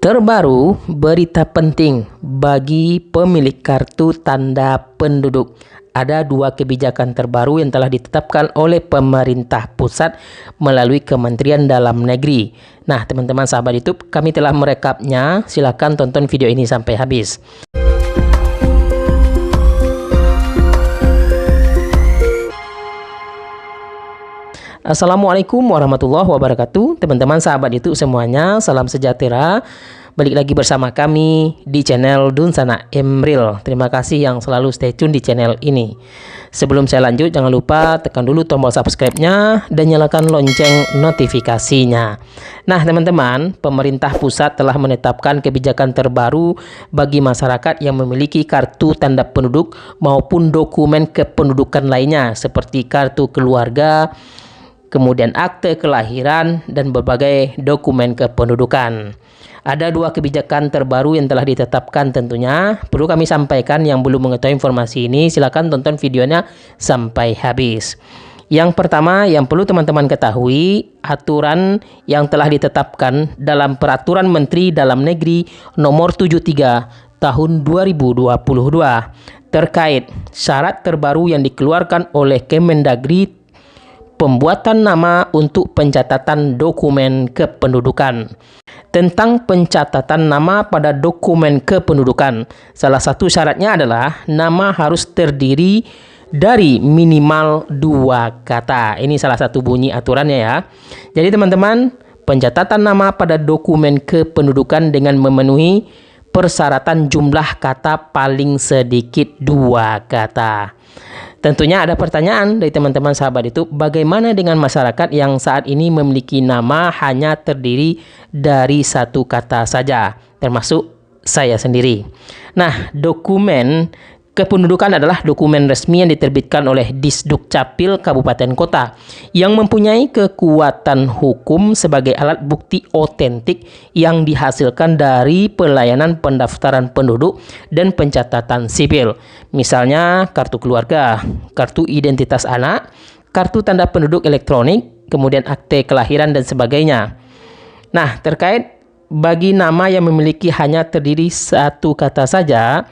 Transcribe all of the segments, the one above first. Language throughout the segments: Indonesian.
Terbaru, berita penting bagi pemilik kartu tanda penduduk. Ada dua kebijakan terbaru yang telah ditetapkan oleh pemerintah pusat melalui Kementerian Dalam Negeri. Nah, teman-teman sahabat YouTube, kami telah merekapnya. Silakan tonton video ini sampai habis. Assalamualaikum warahmatullahi wabarakatuh. Teman-teman sahabat YouTube semuanya, salam sejahtera. Balik lagi bersama kami di channel Dunsana Emril. Terima kasih yang selalu stay tune di channel ini. Sebelum saya lanjut, jangan lupa tekan dulu tombol subscribe-nya dan nyalakan lonceng notifikasinya. Nah teman-teman, pemerintah pusat telah menetapkan kebijakan terbaru bagi masyarakat yang memiliki kartu tanda penduduk maupun dokumen kependudukan lainnya seperti kartu keluarga, kemudian akte kelahiran, dan berbagai dokumen kependudukan. Ada dua kebijakan terbaru yang telah ditetapkan tentunya. Perlu kami sampaikan, yang belum mengetahui informasi ini, silakan tonton videonya sampai habis. Yang pertama yang perlu teman-teman ketahui, aturan yang telah ditetapkan dalam Peraturan Menteri Dalam Negeri Nomor 73 Tahun 2022 terkait syarat terbaru yang dikeluarkan oleh Kemendagri pembuatan nama untuk pencatatan dokumen kependudukan. Tentang pencatatan nama pada dokumen kependudukan, salah satu syaratnya adalah nama harus terdiri dari minimal 2 kata. Ini salah satu bunyi aturannya ya. Jadi teman-teman, pencatatan nama pada dokumen kependudukan dengan memenuhi persyaratan jumlah kata paling sedikit 2 kata. Tentunya ada pertanyaan dari teman-teman sahabat itu, bagaimana dengan masyarakat yang saat ini memiliki nama hanya terdiri dari 1 kata saja, termasuk saya sendiri. Nah, dokumen kependudukan adalah dokumen resmi yang diterbitkan oleh Disdukcapil Kabupaten Kota yang mempunyai kekuatan hukum sebagai alat bukti otentik yang dihasilkan dari pelayanan pendaftaran penduduk dan pencatatan sipil. Misalnya kartu keluarga, kartu identitas anak, kartu tanda penduduk elektronik, kemudian akte kelahiran dan sebagainya. Nah, terkait bagi nama yang memiliki hanya terdiri 1 kata saja,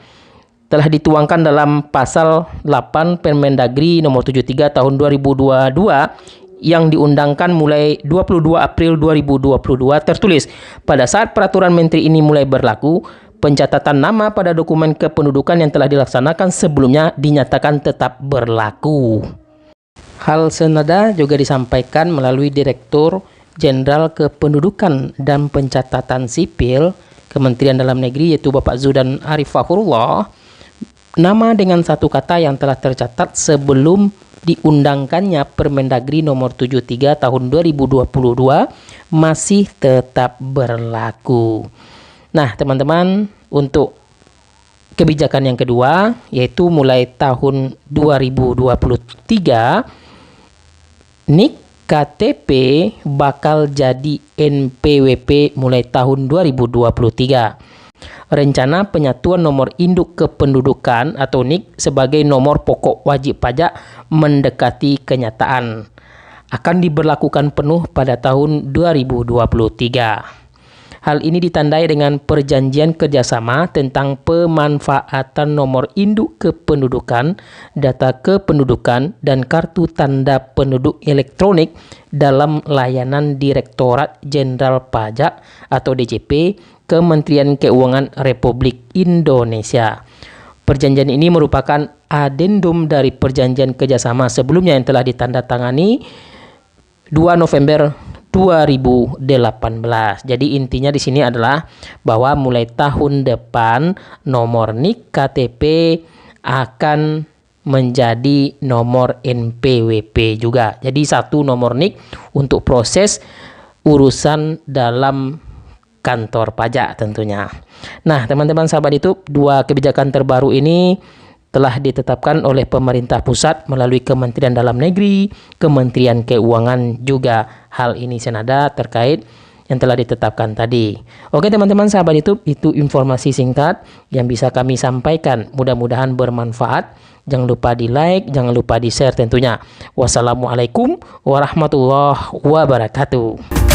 telah dituangkan dalam pasal 8 Permendagri nomor 73 tahun 2022 yang diundangkan mulai 22 April 2022 tertulis, pada saat peraturan menteri ini mulai berlaku, pencatatan nama pada dokumen kependudukan yang telah dilaksanakan sebelumnya dinyatakan tetap berlaku. Hal senada juga disampaikan melalui Direktur Jenderal Kependudukan dan Pencatatan Sipil Kementerian Dalam Negeri, yaitu Bapak Zudan Arif Fakhurullah. Nama dengan 1 kata yang telah tercatat sebelum diundangkannya Permendagri nomor 73 tahun 2022 masih tetap berlaku. Nah, teman-teman, untuk kebijakan yang kedua, yaitu mulai tahun 2023, NIK KTP bakal jadi NPWP mulai tahun 2023. Rencana penyatuan nomor induk kependudukan atau NIK sebagai nomor pokok wajib pajak mendekati kenyataan. Akan diberlakukan penuh pada tahun 2023. Hal ini ditandai dengan perjanjian kerjasama tentang pemanfaatan nomor induk kependudukan, data kependudukan, dan kartu tanda penduduk elektronik dalam layanan Direktorat Jenderal Pajak atau DJP Kementerian Keuangan Republik Indonesia. Perjanjian ini merupakan adendum dari perjanjian kerjasama sebelumnya yang telah ditandatangani 2 November 2018. Jadi intinya di sini adalah bahwa mulai tahun depan nomor NIK KTP akan menjadi nomor NPWP juga. Jadi 1 nomor NIK untuk proses urusan dalam kantor pajak tentunya. Nah, teman-teman sahabat YouTube, 2 kebijakan terbaru ini telah ditetapkan oleh pemerintah pusat melalui Kementerian Dalam Negeri, Kementerian Keuangan juga. Hal ini senada terkait yang telah ditetapkan tadi. Oke teman-teman sahabat YouTube, itu informasi singkat yang bisa kami sampaikan. Mudah-mudahan bermanfaat. Jangan lupa di like, jangan lupa di share tentunya. Wassalamualaikum warahmatullahi wabarakatuh.